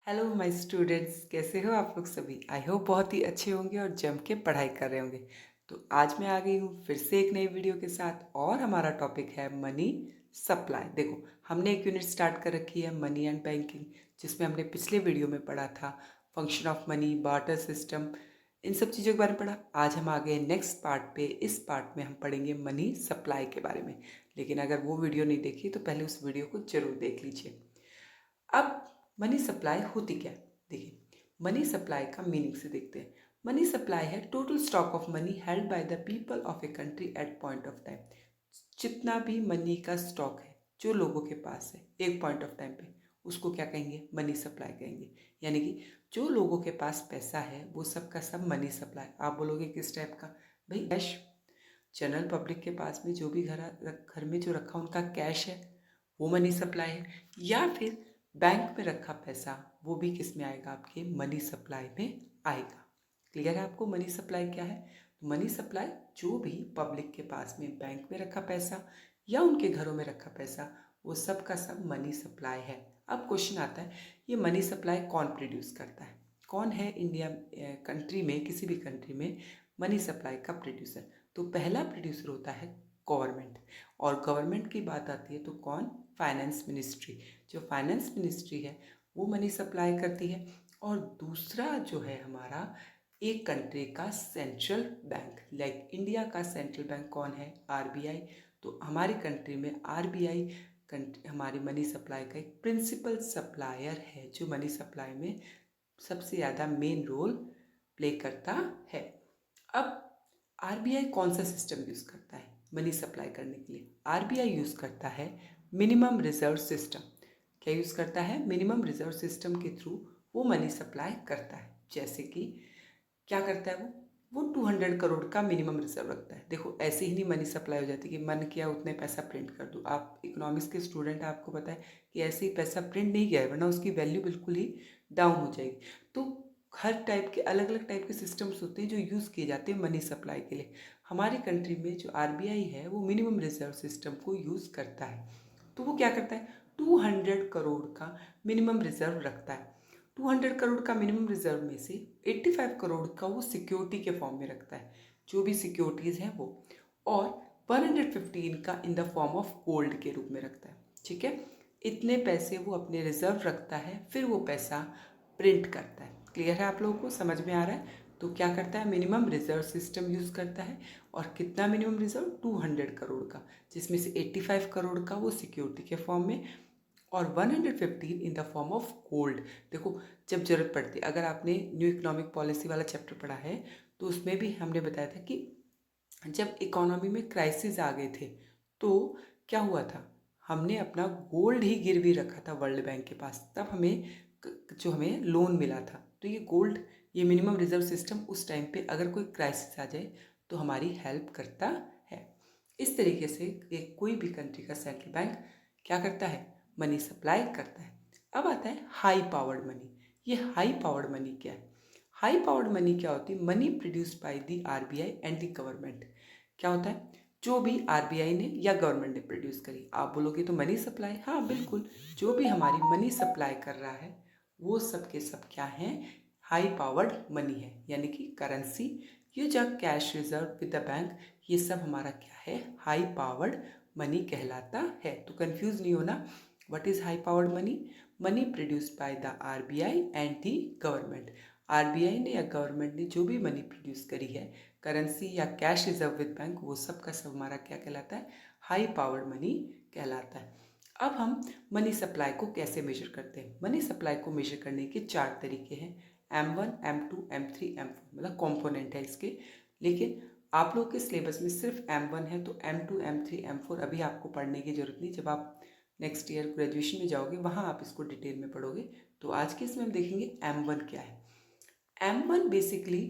Hello my students, कैसे हो आप लोग सभी। आई होप बहुत ही अच्छे होंगे और जम के पढ़ाई कर रहे होंगे। तो आज मैं आ गई हूँ फिर से एक नई वीडियो के साथ और हमारा टॉपिक है मनी सप्लाई। देखो, हमने एक यूनिट स्टार्ट कर रखी है मनी एंड बैंकिंग, जिसमें हमने पिछले वीडियो में पढ़ा था function of money, barter system, इन सब चीज़ों के बारे में पढ़ा। आज हम आ गए नेक्स्ट पार्ट पे। इस पार्ट में हम पढ़ेंगे मनी सप्लाई के बारे में। लेकिन अगर वो वीडियो नहीं देखी तो पहले उस वीडियो को जरूर देख लीजिए। अब मनी सप्लाई होती क्या है, देखिए मनी सप्लाई का मीनिंग से देखते हैं। मनी सप्लाई है total stock of money held by the people of a country at point of time. जितना भी मनी का स्टॉक है जो लोगों के पास है एक पॉइंट ऑफ टाइम पे, उसको क्या कहेंगे, मनी सप्लाई कहेंगे। यानी कि जो लोगों के पास पैसा है वो सब का सब मनी सप्लाई। आप बोलोगे किस टाइप का, भाई कैश। जनरल पब्लिक के पास में जो भी घर में जो रखा उनका कैश है वो मनी सप्लाई है। या फिर बैंक में रखा पैसा, वो भी किस में आएगा, आपके मनी सप्लाई में आएगा। क्लियर है आपको मनी सप्लाई क्या है। तो मनी सप्लाई जो भी पब्लिक के पास में बैंक में रखा पैसा या उनके घरों में रखा पैसा, वो सब का सब मनी सप्लाई है। अब क्वेश्चन आता है, ये मनी सप्लाई कौन प्रोड्यूस करता है, कौन है इंडिया कंट्री में, किसी भी कंट्री में मनी सप्लाई का प्रोड्यूसर। तो पहला प्रोड्यूसर होता है गवर्नमेंट। और गवर्नमेंट की बात आती है तो कौन, फाइनेंस मिनिस्ट्री। जो फाइनेंस मिनिस्ट्री है वो मनी सप्लाई करती है। और दूसरा जो है हमारा, एक कंट्री का सेंट्रल बैंक, लाइक इंडिया का सेंट्रल बैंक कौन है, आरबीआई। तो हमारी कंट्री में आरबीआई हमारी मनी सप्लाई का एक प्रिंसिपल सप्लायर है, जो मनी सप्लाई में सबसे ज़्यादा मेन रोल प्ले करता है। अब आरबीआई कौन सा सिस्टम यूज़ करता है मनी सप्लाई करने के लिए, आरबीआई यूज़ करता है मिनिमम रिजर्व सिस्टम। क्या यूज़ करता है, मिनिमम रिजर्व सिस्टम के थ्रू वो मनी सप्लाई करता है। जैसे कि क्या करता है वो 200 करोड़ का मिनिमम रिजर्व रखता है। देखो ऐसे ही नहीं मनी सप्लाई हो जाती कि मन किया उतने पैसा प्रिंट कर दूँ। आप इकोनॉमिक्स के स्टूडेंट हैं, आपको पता है कि ऐसे ही पैसा प्रिंट नहीं किया है, वरना उसकी वैल्यू बिल्कुल ही डाउन हो जाएगी। तो हर टाइप के अलग अलग टाइप के सिस्टम्स होते हैं जो यूज़ किए जाते हैं मनी सप्लाई के लिए। हमारी कंट्री में जो आरबीआई है वो मिनिमम रिजर्व सिस्टम को यूज़ करता है। तो वो क्या करता है, 200 करोड़ का मिनिमम रिजर्व रखता है। 200 करोड़ का मिनिमम रिजर्व में से 85 करोड़ का वो सिक्योरिटी के फॉर्म में रखता है, जो भी सिक्योरिटीज़ हैं वो। और 115 का in the form of gold के रूप में रखता है। ठीक है, इतने पैसे वो अपने रिजर्व रखता है, फिर वो पैसा प्रिंट करता है। क्लियर है आप लोगों को, समझ में आ रहा है। तो क्या करता है, मिनिमम रिजर्व सिस्टम यूज़ करता है। और कितना मिनिमम रिजर्व, 200 करोड़ का, जिसमें से 85 करोड़ का वो सिक्योरिटी के फॉर्म में और 115 in the form of gold. देखो जब जरूरत पड़ती है, अगर आपने न्यू इकोनॉमिक पॉलिसी वाला चैप्टर पढ़ा है तो उसमें भी हमने बताया था कि जब इकोनॉमी में क्राइसिस आ गए थे तो क्या हुआ था, हमने अपना गोल्ड ही गिरवी रखा था वर्ल्ड बैंक के पास, तब हमें जो हमें लोन मिला था। तो ये गोल्ड, ये मिनिमम रिजर्व सिस्टम उस टाइम पे अगर कोई क्राइसिस आ जाए तो हमारी हेल्प करता है। इस तरीके से एक कोई भी कंट्री का सेंट्रल बैंक क्या करता है, मनी सप्लाई करता है। अब आता है हाई पावर्ड मनी। ये हाई पावर्ड मनी क्या है, हाई पावर्ड मनी क्या होती है, money produced by the RBI and the government. क्या होता है, जो भी आरबीआई ने या गवर्नमेंट ने प्रोड्यूस करी। आप बोलोगे तो मनी सप्लाई, हाँ बिल्कुल, जो भी हमारी मनी सप्लाई कर रहा है वो सब के सब क्या हैं, हाई पावर्ड मनी है। यानी कि करेंसी, ये जो cash reserve with the bank, ये सब हमारा क्या है, हाई पावर्ड मनी कहलाता है। तो कंफ्यूज नहीं होना, what is high powered money, money produced by the RBI and the government. RBI ने या गवर्नमेंट ने जो भी मनी प्रोड्यूस करी है, करेंसी या कैश रिजर्व विद बैंक, वो सब का सब हमारा क्या कहलाता है, हाई पावर्ड मनी कहलाता है। अब हम मनी सप्लाई को कैसे मेजर करते हैं, मनी सप्लाई को मेजर करने के 4 तरीके हैं, M1, M2, M3, M4, मतलब कॉम्पोनेंट है इसके। लेकिन आप लोग के सिलेबस में सिर्फ M1 है, तो M2, M3, M4 अभी आपको पढ़ने की जरूरत नहीं। जब आप नेक्स्ट ईयर ग्रेजुएशन में जाओगे वहाँ आप इसको डिटेल में पढ़ोगे। तो आज के इसमें हम देखेंगे M1 क्या है। M1 basically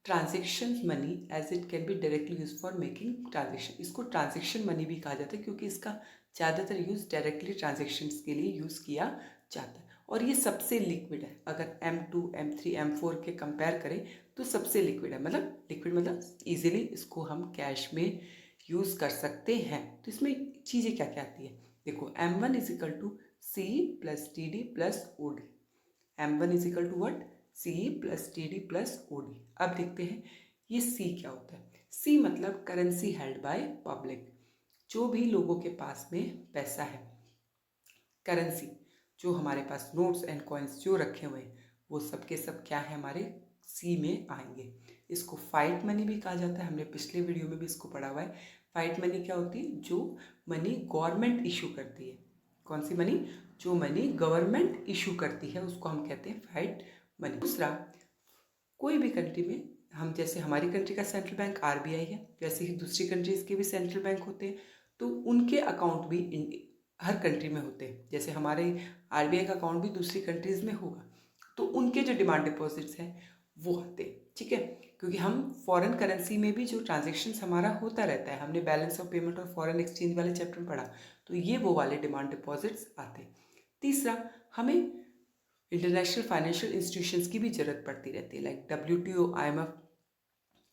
transaction money as it can be directly use for making transaction. इसको ट्रांजेक्शन मनी भी कहा जाता है क्योंकि इसका ज़्यादातर यूज़ डायरेक्टली ट्रांजेक्शन्स के लिए यूज़ किया जाता है। और ये सबसे लिक्विड है, अगर M2, M3, M4 के कंपेयर करें तो सबसे लिक्विड है। मतलब लिक्विड मतलब ईजिली इसको हम कैश में यूज़ कर सकते हैं। तो इसमें चीज़ें क्या क्या आती है, देखो M1 is equal to C plus TD plus OD। M1 is equal to what, C plus T D plus O D. अब देखते हैं ये सी क्या होता है। सी मतलब करेंसी हेल्ड बाय पब्लिक, जो भी लोगों के पास में पैसा है, करेंसी जो हमारे पास नोट्स एंड कॉइन्स जो रखे हुए हैं वो सब के सब क्या है, हमारे सी में आएंगे। इसको फाइट मनी भी कहा जाता है, हमने पिछले वीडियो में भी इसको पढ़ा हुआ है। फाइट मनी क्या होती है, जो मनी गवर्नमेंट इशू करती है। कौन सी मनी, जो मनी गवर्नमेंट इशू करती है उसको हम कहते हैं फाइट मनी। दूसरा, कोई भी कंट्री में हम, जैसे हमारी कंट्री का सेंट्रल बैंक आरबीआई है, वैसे ही दूसरी कंट्रीज के भी सेंट्रल बैंक होते हैं, तो उनके अकाउंट भी हर कंट्री में होते हैं। जैसे हमारे आरबीआई का अकाउंट भी दूसरी कंट्रीज में होगा, तो उनके जो डिमांड डिपॉजिट्स हैं वो आते हैं, ठीक है। क्योंकि हम फॉरेन करेंसी में भी जो ट्रांजेक्शन्स हमारा होता रहता है, हमने बैलेंस ऑफ पेमेंट और फॉरेन एक्सचेंज वाले चैप्टर में पढ़ा, तो ये वो वाले डिमांड डिपॉजिट्स आते हैं। तीसरा, हमें इंटरनेशनल फाइनेंशियल इंस्टीट्यूशंस की भी ज़रूरत पड़ती रहती है, लाइक WTO, IMF,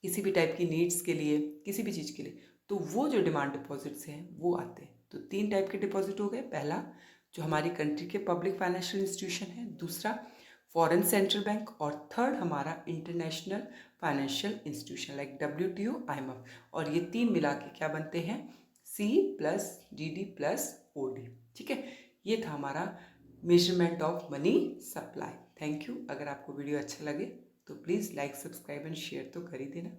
किसी भी टाइप की नीड्स के लिए, किसी भी चीज़ के लिए, तो वो जो डिमांड डिपॉजिट्स हैं वो आते हैं। तो 3 टाइप के डिपॉजिट हो गए। पहला जो हमारी कंट्री के पब्लिक फाइनेंशियल इंस्टीट्यूशन है, दूसरा फॉरेन सेंट्रल बैंक, और थर्ड हमारा international financial institution like WTO, IMF। और ये 3 मिला के क्या बनते हैं, C plus GD plus OD, ठीक है। ये था हमारा measurement of money supply. Thank you. अगर आपको वीडियो अच्छा लगे तो please like, subscribe and share तो कर ही देना।